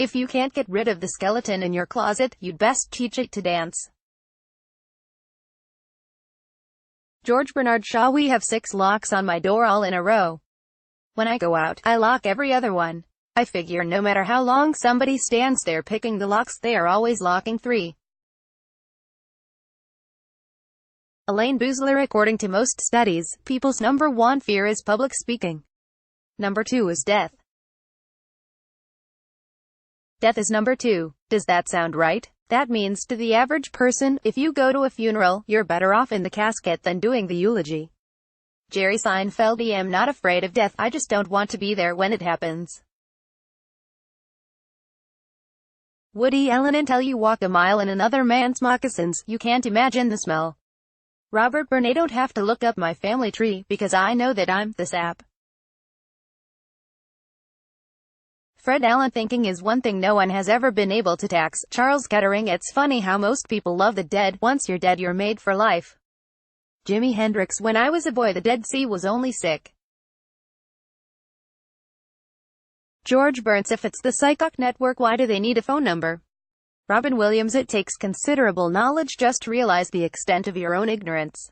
If you can't get rid of the skeleton in your closet, you'd best teach it to dance. George Bernard Shaw. We have 6 locks on my door all in a row. When I go out, I lock every other one. I figure no matter how long somebody stands there picking the locks, they are always locking 3. Elaine Boozler. According to most studies, people's number 1 fear is public speaking. Number 2 is death. Death is number 2. Does that sound right? That means, to the average person, if you go to a funeral, you're better off in the casket than doing the eulogy. Jerry Seinfeld. I am not afraid of death, I just don't want to be there when it happens. Woody Allen. Until you walk a mile in another man's moccasins, you can't imagine the smell. Robert Burnett. Don't have to look up my family tree, because I know that I'm the sap. Fred Allen. Thinking is one thing no one has ever been able to tax. Charles Kettering. It's funny how most people love the dead. Once you're dead, you're made for life. Jimi Hendrix. When I was a boy, the Dead Sea was only sick. George Burns. If it's the psychic network, why do they need a phone number? Robin Williams. It takes considerable knowledge just to realize the extent of your own ignorance.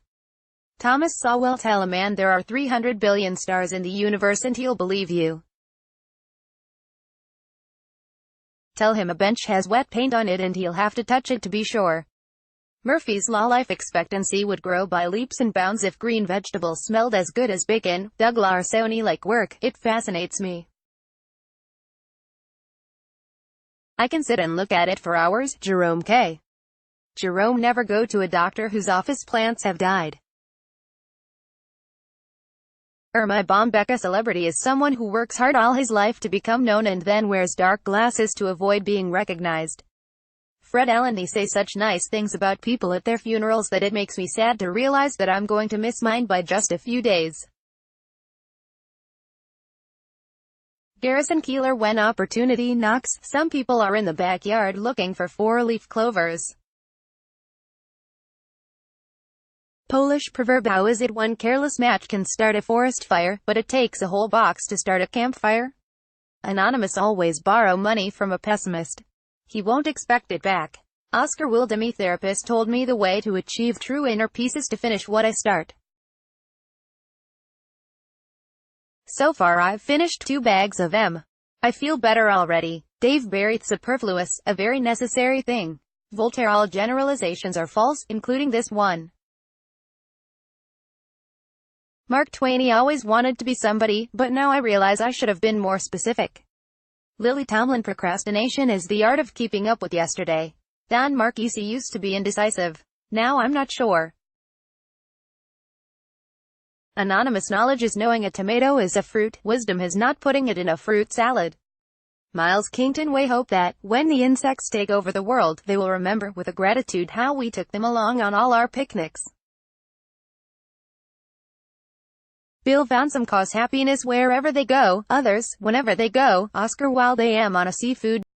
Thomas Sowell. Tell a man there are 300 billion stars in the universe and he'll believe you. Tell him a bench has wet paint on it and he'll have to touch it to be sure. Murphy's Law. Life expectancy would grow by leaps and bounds if green vegetables smelled as good as bacon. Doug Larsoni. Like work, it fascinates me. I can sit and look at it for hours. Jerome K. Jerome. Never go to a doctor whose office plants have died. Irma Bombeck. A celebrity is someone who works hard all his life to become known and then wears dark glasses to avoid being recognized. Fred Allen. They say such nice things about people at their funerals that it makes me sad to realize that I'm going to miss mine by just a few days. Garrison Keillor. When opportunity knocks, some people are in the backyard looking for 4-leaf clovers. Polish proverb. How is it one careless match can start a forest fire, but it takes a whole box to start a campfire? Anonymous. Always borrow money from a pessimist. He won't expect it back. Oscar Wilde. My therapist told me the way to achieve true inner peace is to finish what I start. So far I've finished 2 bags of M. I feel better already. Dave Barry. Superfluous, a very necessary thing. Voltaire. All generalizations are false, including this one. Mark Twain. He always wanted to be somebody, but now I realize I should have been more specific. Lily Tomlin. Procrastination is the art of keeping up with yesterday. Don Marquise. Used to be indecisive. Now I'm not sure. Anonymous. Knowledge is knowing a tomato is a fruit. Wisdom is not putting it in a fruit salad. Miles Kington. We hope that, when the insects take over the world, they will remember with a gratitude how we took them along on all our picnics. Bill Van. Some cause happiness wherever they go, others, whenever they go. Oscar Wilde. I am on a seafood